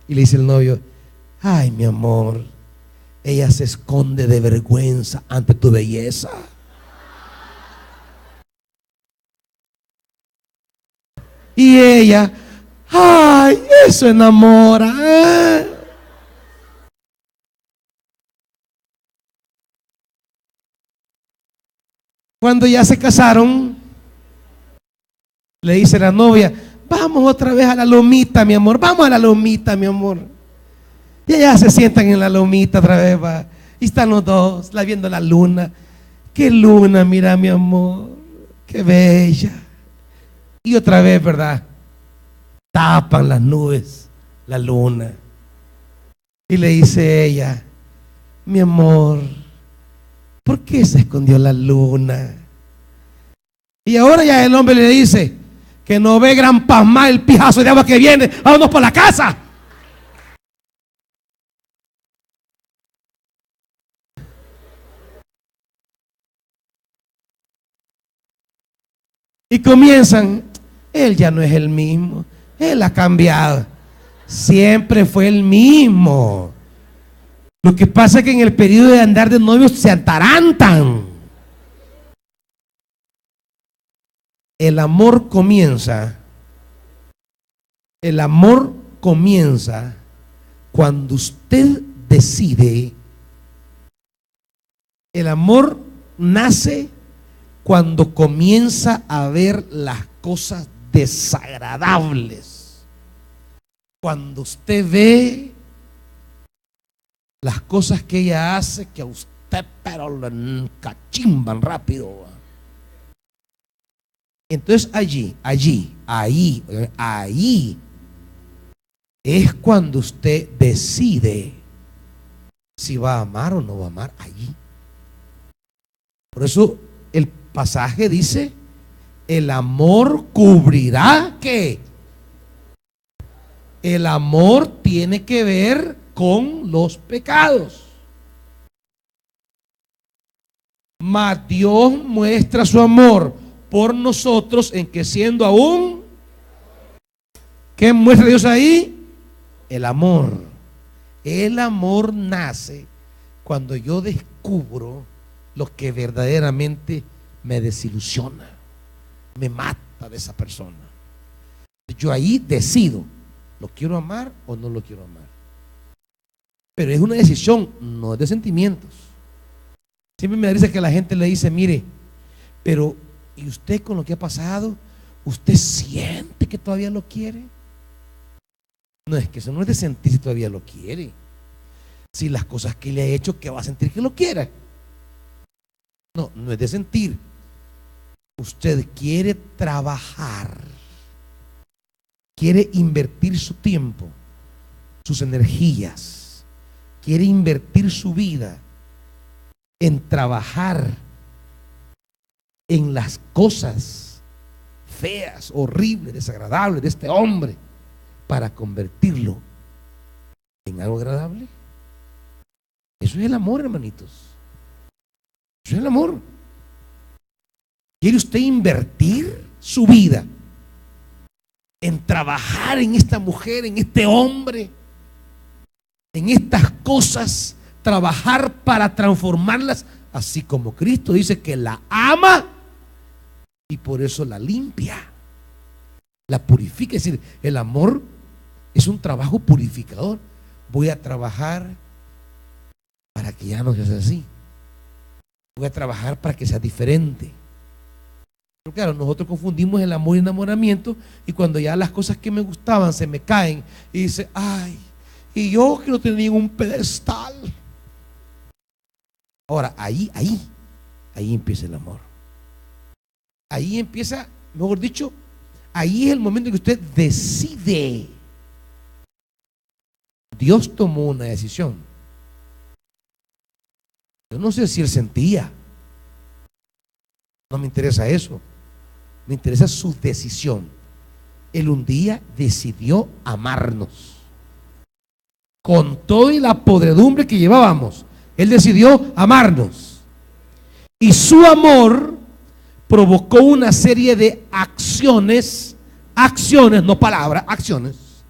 Y le dice el novio, ay, mi amor, ella se esconde de vergüenza ante tu belleza. Y ella, ay, eso enamora. Cuando ya se casaron, le dice la novia, vamos otra vez a la lomita, mi amor, vamos a la lomita, mi amor. Y allá se sientan en la lomita otra vez, va. Y están los dos, viendo la luna. Qué luna, mira, mi amor, qué bella. Y otra vez, ¿verdad? Tapan las nubes, la luna. Y le dice ella, mi amor, ¿por qué se escondió la luna? Y ahora ya el hombre le dice que no ve gran pasma el pijazo de agua que viene. Vámonos por la casa. Y comienzan, él ya no es el mismo, él ha cambiado. Siempre fue el mismo. Lo que pasa es que en el periodo de andar de novios se atarantan. El amor comienza cuando usted decide. El amor nace cuando comienza a ver las cosas desagradables. Cuando usted ve las cosas que ella hace que a usted pero lo encachimban rápido. Entonces ahí es cuando usted decide si va a amar o no va a amar allí. Por eso el pasaje dice, el amor cubrirá ¿qué? El amor tiene que ver con los pecados. Mas Dios muestra su amor por nosotros en que siendo aún, ¿qué muestra Dios ahí? El amor. El amor nace cuando yo descubro lo que verdaderamente me desilusiona, me mata de esa persona. Yo ahí decido, ¿Lo quiero amar o no lo quiero amar? Pero es una decisión, no es de sentimientos. Siempre me da risa que la gente le dice, mire, pero ¿y usted con lo que ha pasado? ¿Usted siente que todavía lo quiere? No, es que eso no es de sentir si todavía lo quiere. Si las cosas que le ha hecho, ¿qué va a sentir que lo quiera? No, no es de sentir. Usted quiere trabajar, quiere invertir su tiempo, sus energías, quiere invertir su vida en trabajar en las cosas feas, horribles, desagradables de este hombre para convertirlo en algo agradable. Eso es el amor, hermanitos. Eso es el amor. ¿Quiere usted invertir su vida en trabajar en esta mujer, en este hombre, en estas cosas, trabajar para transformarlas, así como Cristo dice que la ama y por eso la limpia, la purifica? Es decir, el amor es un trabajo purificador. Voy a trabajar para que ya no seas así. Voy a trabajar para que seas diferente. Pero claro, nosotros confundimos el amor y el enamoramiento, y cuando ya las cosas que me gustaban se me caen y dice, ay, y yo que no tenía un pedestal. Ahora, ahí empieza el amor. Ahí empieza, mejor dicho, ahí es el momento en que usted decide. Dios tomó una decisión. Yo no sé si él sentía. No me interesa eso. Me interesa su decisión. Él un día decidió amarnos. Con toda la podredumbre que llevábamos, él decidió amarnos. Y su amor provocó una serie de acciones, no palabras, acciones.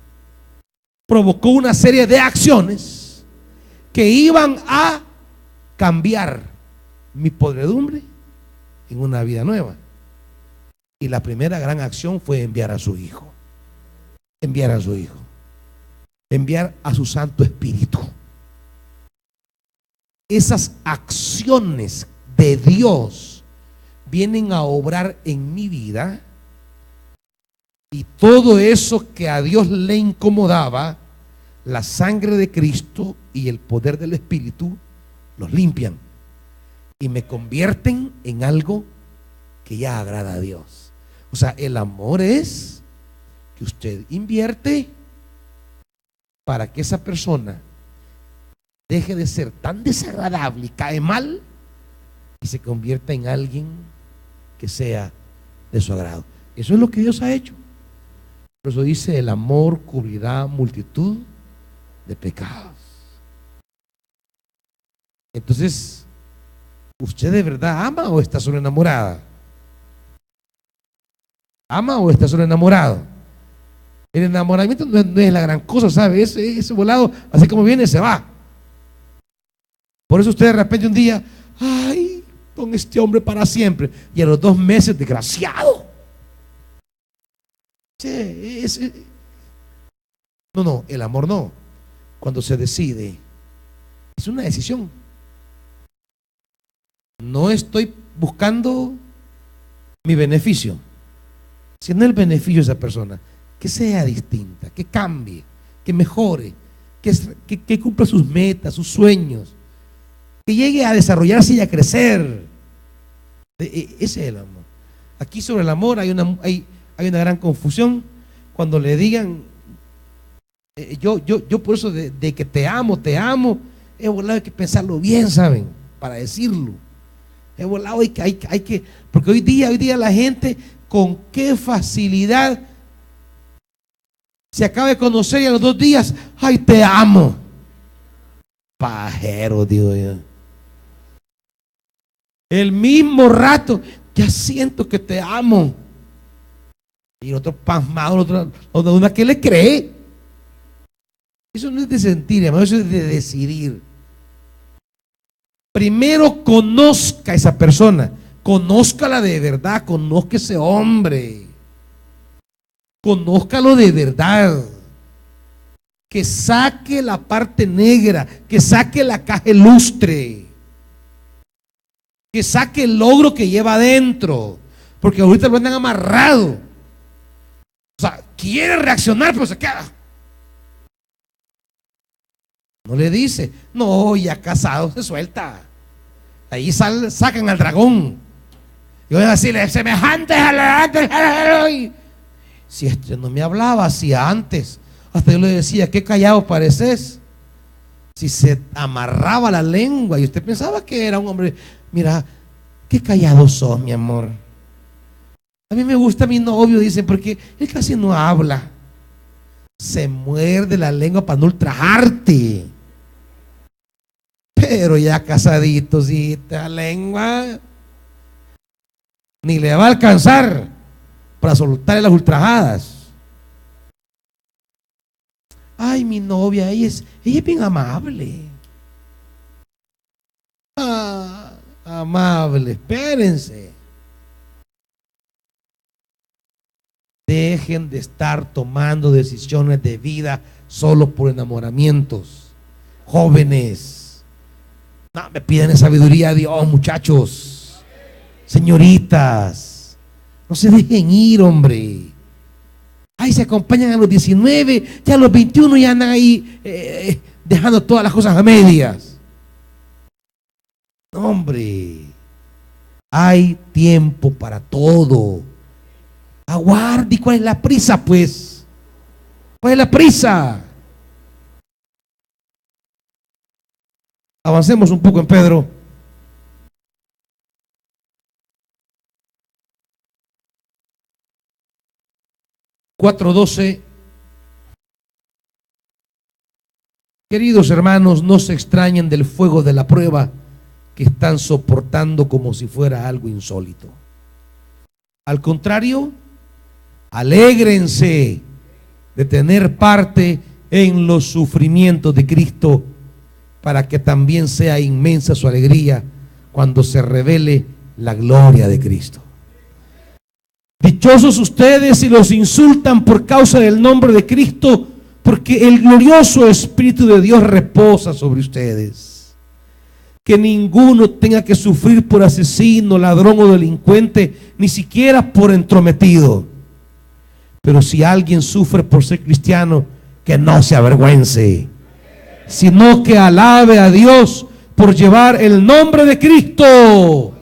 Provocó una serie de acciones que iban a cambiar mi podredumbre en una vida nueva. Y la primera gran acción fue enviar a su hijo. Enviar a su hijo. Enviar a su Santo Espíritu. Esas acciones de Dios vienen a obrar en mi vida, y todo eso que a Dios le incomodaba, la sangre de Cristo y el poder del Espíritu los limpian y me convierten en algo que ya agrada a Dios. O sea, el amor es que usted invierte para que esa persona deje de ser tan desagradable y cae mal y se convierta en alguien que sea de su agrado. Eso es lo que Dios ha hecho. Por eso dice, el amor cubrirá multitud de pecados. Entonces, ¿usted de verdad ama o está solo enamorada? ¿Ama o está solo enamorado? El enamoramiento no es la gran cosa, ¿sabe? Ese volado, así como viene, se va. Por eso usted de repente un día, ay, con este hombre para siempre, y a los 2 meses, desgraciado. No, el amor no. Cuando se decide, es una decisión. No estoy buscando mi beneficio, sino el beneficio de esa persona. Que sea distinta, que cambie, que mejore, que cumpla sus metas, sus sueños, que llegue a desarrollarse y a crecer. Ese es el amor. Aquí sobre el amor hay una gran confusión. Cuando le digan, yo por eso de que te amo, es volado, hay que pensarlo bien, ¿saben? Para decirlo. Es volado, hay que, porque hoy día la gente con qué facilidad se acaba de conocer y a los 2 días, ay, te amo. Pajero, digo yo. El mismo rato, ya siento que te amo. Y el otro pasmado, una que le cree. Eso no es de sentir, hermano, eso es de decidir. Primero conozca a esa persona, conózcala de verdad, conozca ese hombre, conózcalo de verdad. que saque la parte negra, que saque la caja lustre, que saque el logro que lleva adentro, porque ahorita lo andan amarrado. O sea, quiere reaccionar, pero se queda. No le dice, no, ya casado se suelta. Ahí sacan al dragón. Y voy a decirle, semejante. Si este no me hablaba así antes, hasta yo le decía, qué callado pareces. Si se amarraba la lengua y usted pensaba que era un hombre, mira, qué callado sos, mi amor. A mí me gusta mi novio, dice, porque él casi no habla. Se muerde la lengua para no ultrajarte. Pero ya casaditos, y la lengua ni le va a alcanzar para soltarle las ultrajadas. Ay, mi novia, ella es bien amable. Amable, espérense. Dejen de estar tomando decisiones de vida solo por enamoramientos. Jóvenes, no me piden sabiduría a Dios, muchachos. Señoritas, no se dejen ir, hombre. Ay, se acompañan a los 19, ya a los 21 ya andan ahí dejando todas las cosas a medias. No, hombre, hay tiempo para todo. Aguarde. ¿Y cuál es la prisa, pues? ¿Cuál es la prisa? Avancemos un poco en Pedro. (4:12). Queridos hermanos, no se extrañen del fuego de la prueba que están soportando como si fuera algo insólito. Al contrario, alégrense de tener parte en los sufrimientos de Cristo, para que también sea inmensa su alegría cuando se revele la gloria de Cristo. Dichosos ustedes si los insultan por causa del nombre de Cristo, porque el glorioso Espíritu de Dios reposa sobre ustedes. Que ninguno tenga que sufrir por asesino, ladrón o delincuente, ni siquiera por entrometido. Pero si alguien sufre por ser cristiano, que no se avergüence, sino que alabe a Dios por llevar el nombre de Cristo.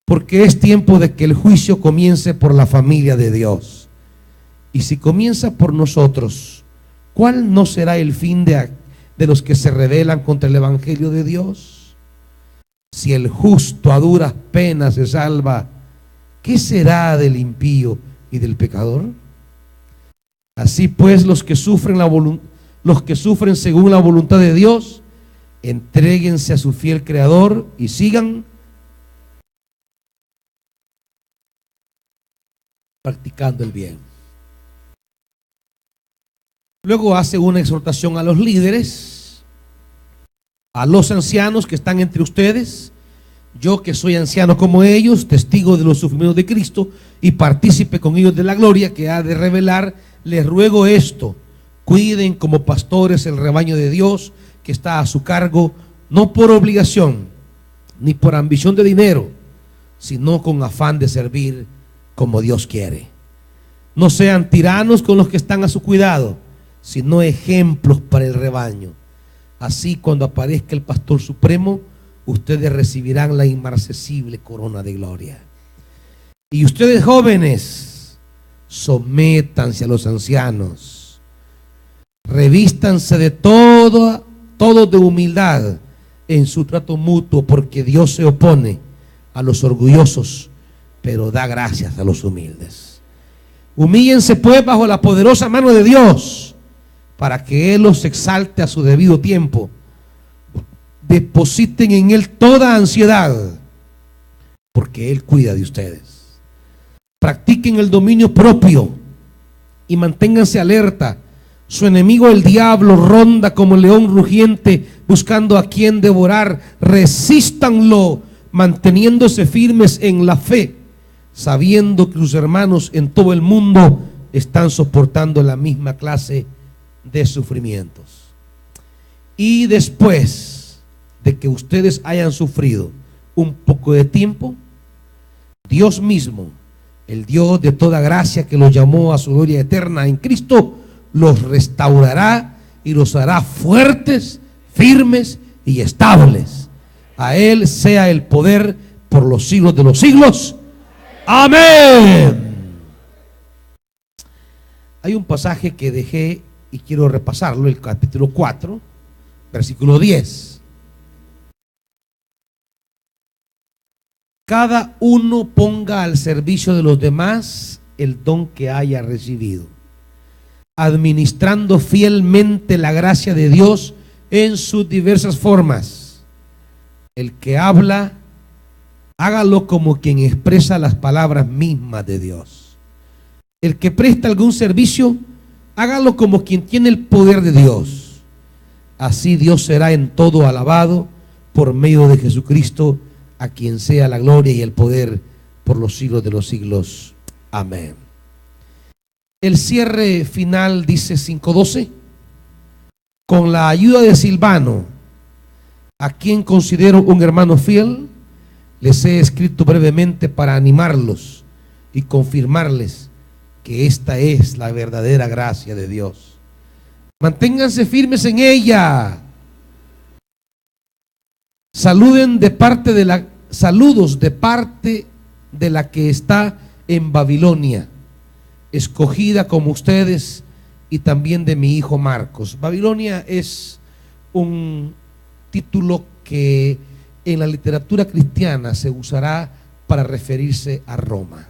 Porque es tiempo de que el juicio comience por la familia de Dios. Y si comienza por nosotros, ¿cuál no será el fin de los que se rebelan contra el Evangelio de Dios? Si el justo a duras penas se salva, ¿qué será del impío y del pecador? Así pues, los que sufren según la voluntad de Dios, entréguense a su fiel Creador y sigan practicando el bien. Luego hace una exhortación a los líderes, a los ancianos que están entre ustedes. Yo, que soy anciano como ellos, testigo de los sufrimientos de Cristo y partícipe con ellos de la gloria que ha de revelar, les ruego esto: cuiden como pastores el rebaño de Dios que está a su cargo, no por obligación ni por ambición de dinero, sino con afán de servir como Dios quiere. No sean tiranos con los que están a su cuidado, sino ejemplos para el rebaño. Así, cuando aparezca el pastor supremo, ustedes recibirán la inmarcesible corona de gloria. Y ustedes, jóvenes, sométanse a los ancianos, revístanse de todo de humildad en su trato mutuo, porque Dios se opone a los orgullosos, pero da gracias a los humildes. Humíllense pues bajo la poderosa mano de Dios, para que Él los exalte a su debido tiempo. Depositen en Él toda ansiedad, porque Él cuida de ustedes. Practiquen el dominio propio y manténganse alerta. Su enemigo, el diablo, ronda como león rugiente buscando a quien devorar. Resístanlo, manteniéndose firmes en la fe, sabiendo que sus hermanos en todo el mundo están soportando la misma clase de sufrimientos. Y después de que ustedes hayan sufrido un poco de tiempo, Dios mismo, el Dios de toda gracia que los llamó a su gloria eterna en Cristo, los restaurará y los hará fuertes, firmes y estables. A Él sea el poder por los siglos de los siglos. Amén. Hay un pasaje que dejé y quiero repasarlo, el capítulo 4, versículo 10. Cada uno ponga al servicio de los demás el don que haya recibido, administrando fielmente la gracia de Dios en sus diversas formas. El que habla, hágalo como quien expresa las palabras mismas de Dios. El que presta algún servicio, hágalo como quien tiene el poder de Dios. Así Dios será en todo alabado por medio de Jesucristo, a quien sea la gloria y el poder por los siglos de los siglos. Amén. El cierre final dice 5:12. Con la ayuda de Silvano, a quien considero un hermano fiel, les he escrito brevemente para animarlos y confirmarles que esta es la verdadera gracia de Dios. Manténganse firmes en ella. Saludos de parte de la que está en Babilonia, escogida como ustedes, y también de mi hijo Marcos. Babilonia es un título que en la literatura cristiana se usará para referirse a Roma.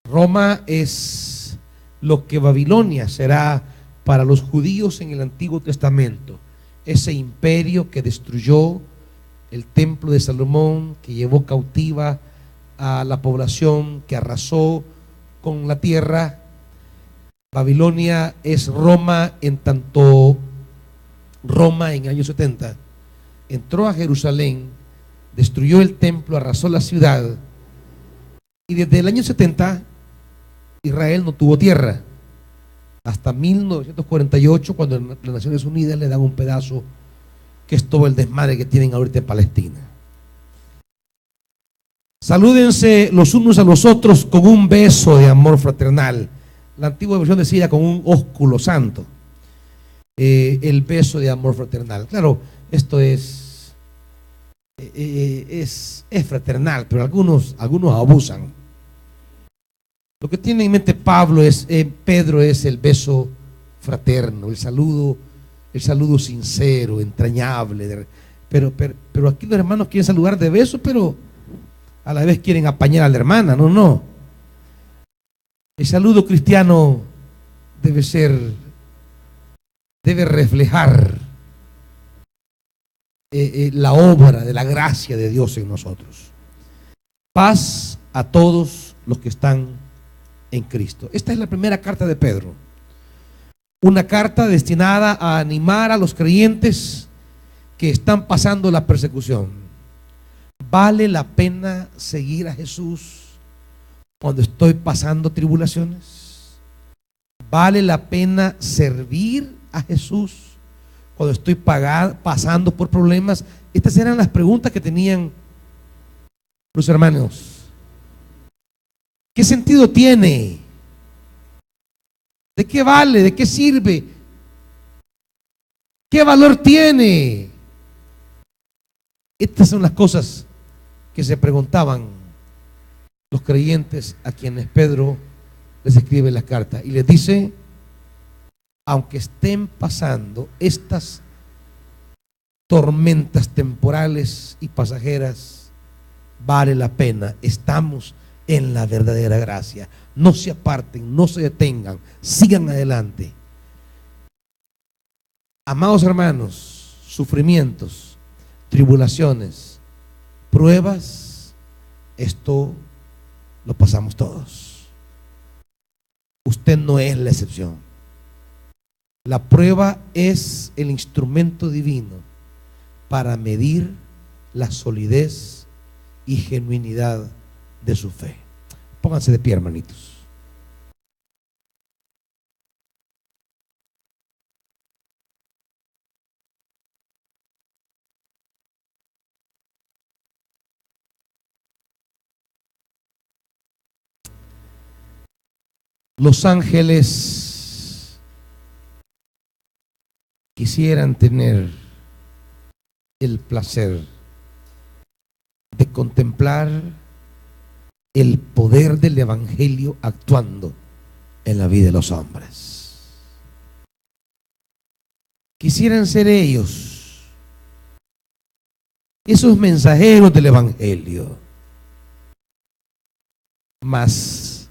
Roma es lo que Babilonia será para los judíos en el Antiguo Testamento. Ese imperio que destruyó el templo de Salomón, que llevó cautiva a la población, que arrasó con la tierra. Babilonia es Roma, en tanto Roma en el año 70 entró a Jerusalén, destruyó el templo, arrasó la ciudad, y desde el año 70 Israel no tuvo tierra hasta 1948, cuando las Naciones Unidas le dan un pedazo, que es todo el desmadre que tienen ahorita en Palestina. Salúdense los unos a los otros con un beso de amor fraternal. La antigua versión decía con un ósculo santo, el beso de amor fraternal. Claro, esto es fraternal, pero algunos abusan. Lo que tiene en mente Pedro es el beso fraterno, el saludo sincero, entrañable. Pero aquí los hermanos quieren saludar de beso, pero a la vez quieren apañar a la hermana. No. El saludo cristiano debe reflejar la obra de la gracia de Dios en nosotros. Paz a todos los que están en Cristo. Esta es la primera carta de Pedro, una carta destinada a animar a los creyentes que están pasando la persecución. ¿Vale la pena seguir a Jesús cuando estoy pasando tribulaciones? ¿Vale la pena servir a Jesús cuando estoy pasando por problemas? Estas eran las preguntas que tenían los hermanos. ¿Qué sentido tiene? ¿De qué vale? ¿De qué sirve? ¿Qué valor tiene? Estas son las cosas que se preguntaban los creyentes a quienes Pedro les escribe la carta y les dice: aunque estén pasando estas tormentas temporales y pasajeras, vale la pena. Estamos en la verdadera gracia. No se aparten, no se detengan, sigan adelante. Amados hermanos, sufrimientos, tribulaciones, pruebas, esto lo pasamos todos. Usted no es la excepción. La prueba es el instrumento divino para medir la solidez y genuinidad de su fe. Pónganse de pie, hermanitos. Los ángeles quisieran tener el placer de contemplar el poder del Evangelio actuando en la vida de los hombres. Quisieran ser ellos esos mensajeros del Evangelio, mas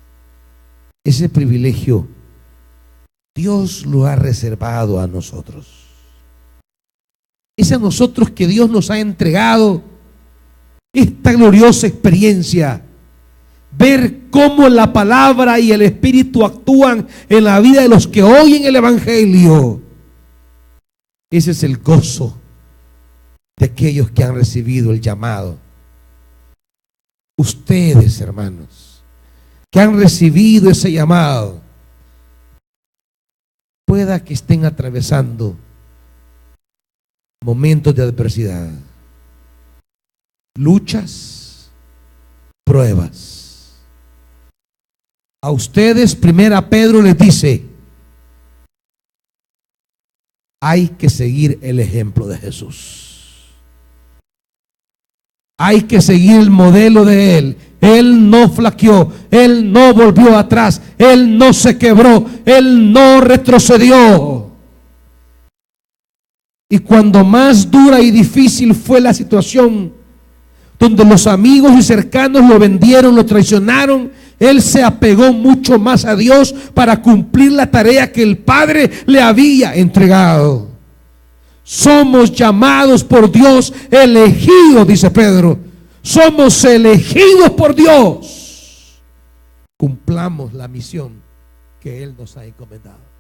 ese privilegio Dios lo ha reservado a nosotros. Es a nosotros que Dios nos ha entregado esta gloriosa experiencia, ver cómo la palabra y el Espíritu actúan en la vida de los que oyen el Evangelio. Ese es el gozo de aquellos que han recibido el llamado. Ustedes, hermanos, que han recibido ese llamado, pueda que estén atravesando momentos de adversidad, luchas, pruebas. A ustedes, primera Pedro les dice, hay que seguir el ejemplo de Jesús. Hay que seguir el modelo de Él. Él no flaqueó, Él no volvió atrás, Él no se quebró, Él no retrocedió. Y cuando más dura y difícil fue la situación, donde los amigos y cercanos lo vendieron, lo traicionaron, Él se apegó mucho más a Dios para cumplir la tarea que el Padre le había entregado. Somos llamados por Dios, elegidos, dice Pedro. Somos elegidos por Dios. Cumplamos la misión que Él nos ha encomendado.